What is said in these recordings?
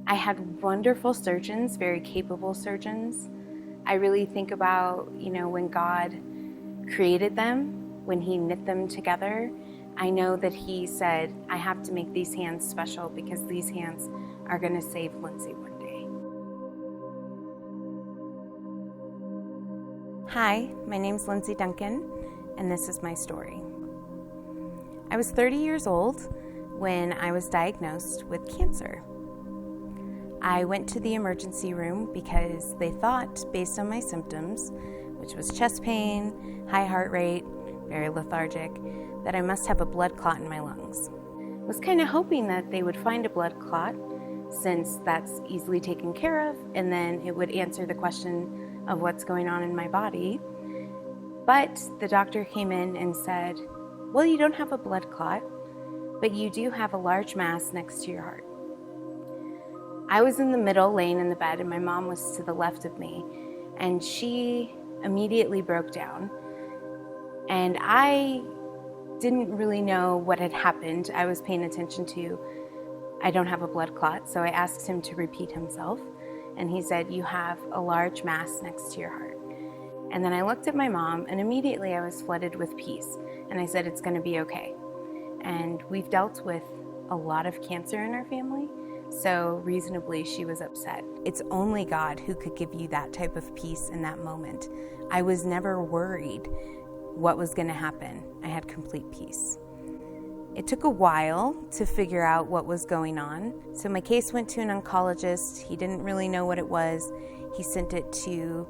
I had wonderful surgeons, very capable surgeons. I really think about, when God created them, when He knit them together, I know that He said, I have to make these hands special because these hands are going to save Lindsey one day. Hi, my name's Lindsey Duncan, and this is my story. I was 30 years old when I was diagnosed with cancer. I went to the emergency room because they thought, based on my symptoms, which was chest pain, high heart rate, very lethargic, that I must have a blood clot in my lungs. I was kind of hoping that they would find a blood clot, since that's easily taken care of, and then it would answer the question of what's going on in my body. But the doctor came in and said, well, you don't have a blood clot, but you do have a large mass next to your heart. I was in the middle, laying in the bed, and my mom was to the left of me, and she immediately broke down. And I didn't really know what had happened. I was paying attention to, I don't have a blood clot, so I asked him to repeat himself, and he said, you have a large mass next to your heart. And then I looked at my mom, and immediately I was flooded with peace, and I said, it's going to be okay. And we've dealt with a lot of cancer in our family, so reasonably she was upset. It's only God who could give you that type of peace in that moment. I was never worried what was going to happen. I had complete peace. It took a while to figure out what was going on. So my case went to an oncologist. He didn't really know what it was. He sent it to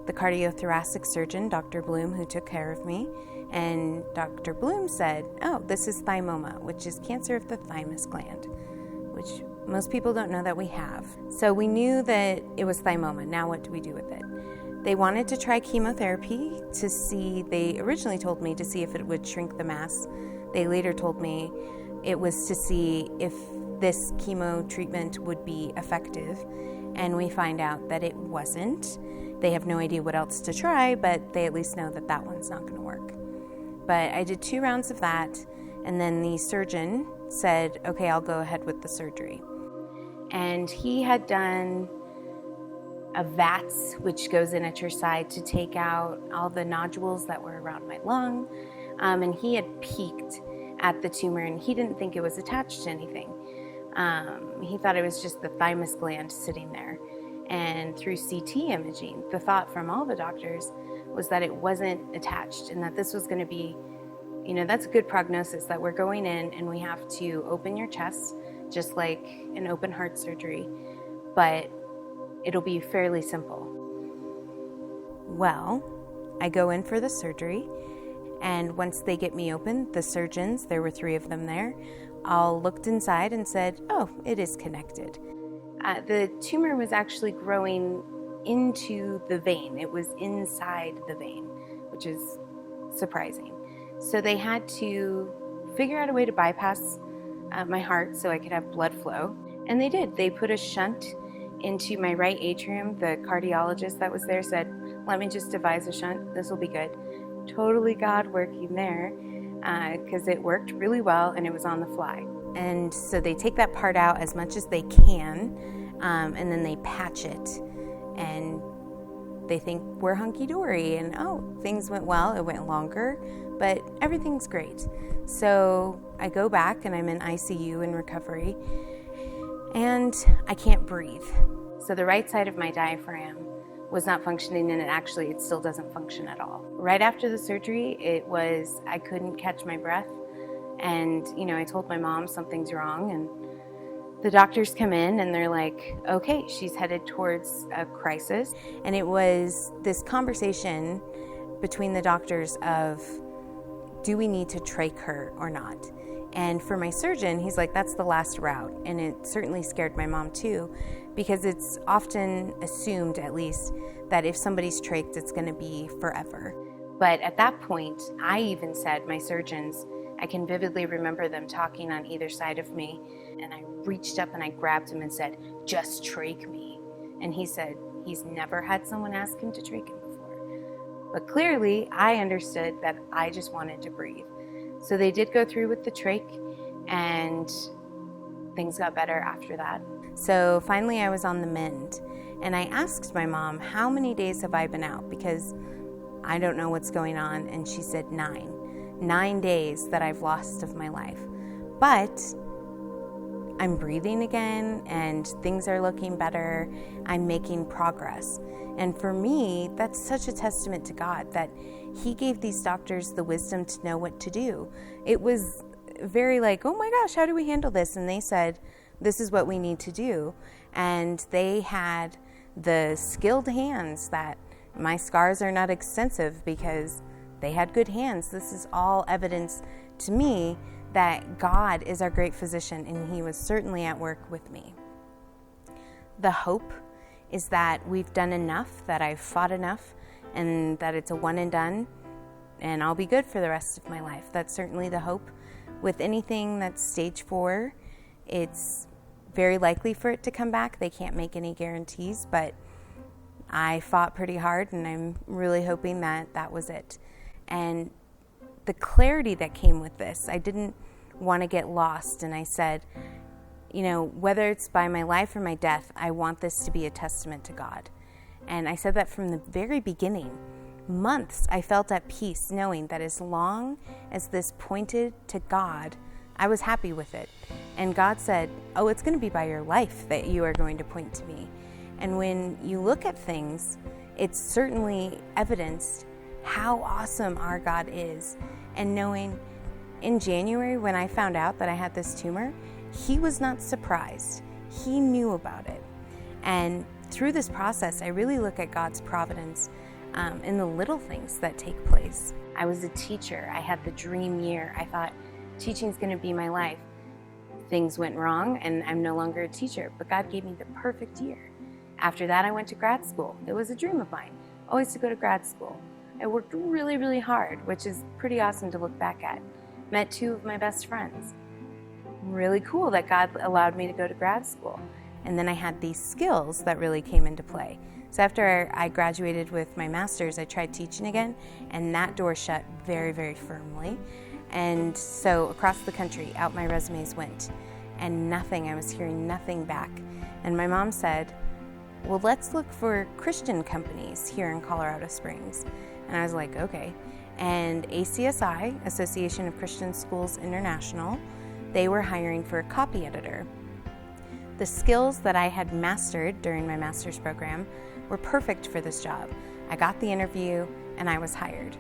the cardiothoracic surgeon, Dr. Bloom, who took care of me. And Dr. Bloom said, oh, this is thymoma, which is cancer of the thymus gland, which most people don't know that we have. So we knew that it was thymoma. Now what do we do with it? They wanted to try chemotherapy to see, they originally told me to see if it would shrink the mass. They later told me it was to see if this chemo treatment would be effective. And we find out that it wasn't. They have no idea what else to try, but they at least know that that one's not going to work. But I did 2 rounds of that, and then the surgeon said, okay, I'll go ahead with the surgery. And he had done a VATS, which goes in at your side to take out all the nodules that were around my lung. And he had peeked at the tumor, and he didn't think it was attached to anything. He thought it was just the thymus gland sitting there. And through CT imaging, the thought from all the doctors was that it wasn't attached, and that this was going to be, that's a good prognosis, that we're going in and we have to open your chest, just like an open heart surgery, but it'll be fairly simple. Well, I go in for the surgery, and once they get me open, the surgeons, there were 3 of them there, all looked inside and said, oh, it is connected. The tumor was actually growing into the vein. It was inside the vein, which is surprising. So they had to figure out a way to bypass my heart so I could have blood flow. And they did. They put a shunt into my right atrium. The cardiologist that was there said, let me just devise a shunt. This will be good. Totally God working there, because it worked really well and it was on the fly. And so they take that part out as much as they can, and then they patch it. And they think we're hunky-dory, and things went well. It went longer, but everything's great. So I go back and I'm in ICU in recovery, and I can't breathe. So the right side of my diaphragm was not functioning, and it still doesn't function at all. Right after the surgery, I couldn't catch my breath. And, I told my mom something's wrong, and the doctors come in and they're like, okay, she's headed towards a crisis. And it was this conversation between the doctors of, do we need to trach her or not? And for my surgeon, he's like, that's the last route. And it certainly scared my mom too, because it's often assumed, at least, that if somebody's trached, it's going to be forever. But at that point, I even said, my surgeons, I can vividly remember them talking on either side of me, and I reached up and I grabbed him and said, just trach me. And he said he's never had someone ask him to trach him before. But clearly, I understood that I just wanted to breathe. So they did go through with the trach, and things got better after that. So finally I was on the mend, and I asked my mom, how many days have I been out? Because I don't know what's going on. And she said 9 days that I've lost of my life. But I'm breathing again and things are looking better. I'm making progress. And for me, that's such a testament to God that He gave these doctors the wisdom to know what to do. It was very like, oh my gosh, how do we handle this? And they said, this is what we need to do. And they had the skilled hands that my scars are not extensive because they had good hands. This is all evidence to me that God is our great physician, and He was certainly at work with me. The hope is that we've done enough, that I've fought enough, and that it's a one and done, and I'll be good for the rest of my life. That's certainly the hope. With anything that's stage 4, it's very likely for it to come back. They can't make any guarantees, but I fought pretty hard, and I'm really hoping that that was it. And the clarity that came with this, I didn't want to get lost, and I said, whether it's by my life or my death, I want this to be a testament to God. And I said that from the very beginning. Months I felt at peace knowing that as long as this pointed to God, I was happy with it. And God said, oh, it's going to be by your life that you are going to point to me. And when you look at things, it's certainly evidenced how awesome our God is. And knowing in January when I found out that I had this tumor, He was not surprised. He knew about it. And through this process, I really look at God's providence in the little things that take place. I was a teacher. I had the dream year. I thought teaching is going to be my life. Things went wrong and I'm no longer a teacher, but God gave me the perfect year. After that, I went to grad school. It was a dream of mine, always to go to grad school. I worked really, really hard, which is pretty awesome to look back at. Met 2 of my best friends. Really cool that God allowed me to go to grad school. And then I had these skills that really came into play. So after I graduated with my master's, I tried teaching again, and that door shut very, very firmly. And so across the country, out my resumes went, and I was hearing nothing back. And my mom said, well, let's look for Christian companies here in Colorado Springs. And I was like, okay. And ACSI, Association of Christian Schools International, they were hiring for a copy editor. The skills that I had mastered during my master's program were perfect for this job. I got the interview and I was hired.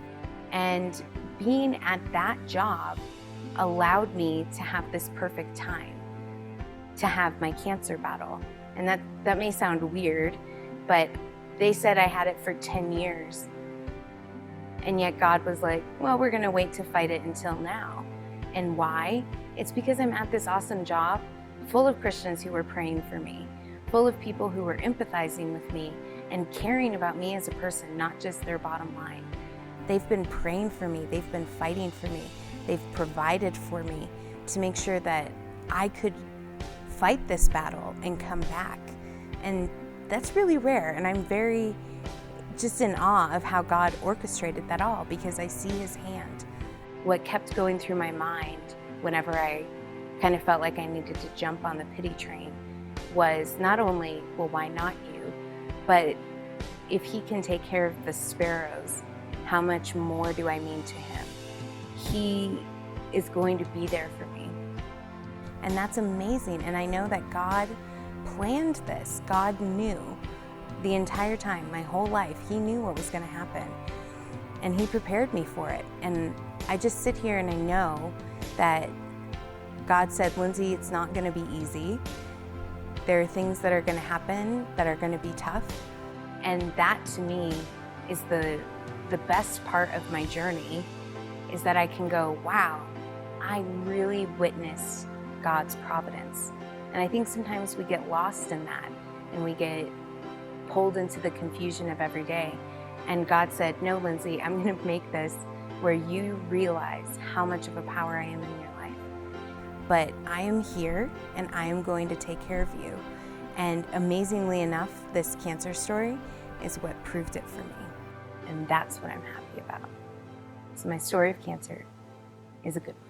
And being at that job allowed me to have this perfect time to have my cancer battle. And that may sound weird, but they said I had it for 10 years. And yet God was like, well, we're gonna wait to fight it until now. And why? It's because I'm at this awesome job full of Christians who were praying for me, full of people who were empathizing with me and caring about me as a person, not just their bottom line. They've been praying for me. They've been fighting for me. They've provided for me to make sure that I could fight this battle and come back. And that's really rare. And I'm very just in awe of how God orchestrated that all, because I see His hand. What kept going through my mind whenever I kind of felt like I needed to jump on the pity train was not only, well, why not you? But if He can take care of the sparrows, how much more do I mean to Him? He is going to be there for me. And that's amazing. And I know that God planned this. God knew the entire time, my whole life, He knew what was going to happen. And He prepared me for it. And I just sit here and I know that God said, Lindsey, it's not going to be easy. There are things that are going to happen that are going to be tough. And that to me is the best part of my journey, is that I can go, wow, I really witnessed God's providence. And I think sometimes we get lost in that and we get pulled into the confusion of every day. And God said, no, Lindsey, I'm going to make this where you realize how much of a power I am in your life. But I am here and I am going to take care of you. And amazingly enough, this cancer story is what proved it for me. And that's what I'm happy about. So my story of cancer is a good one.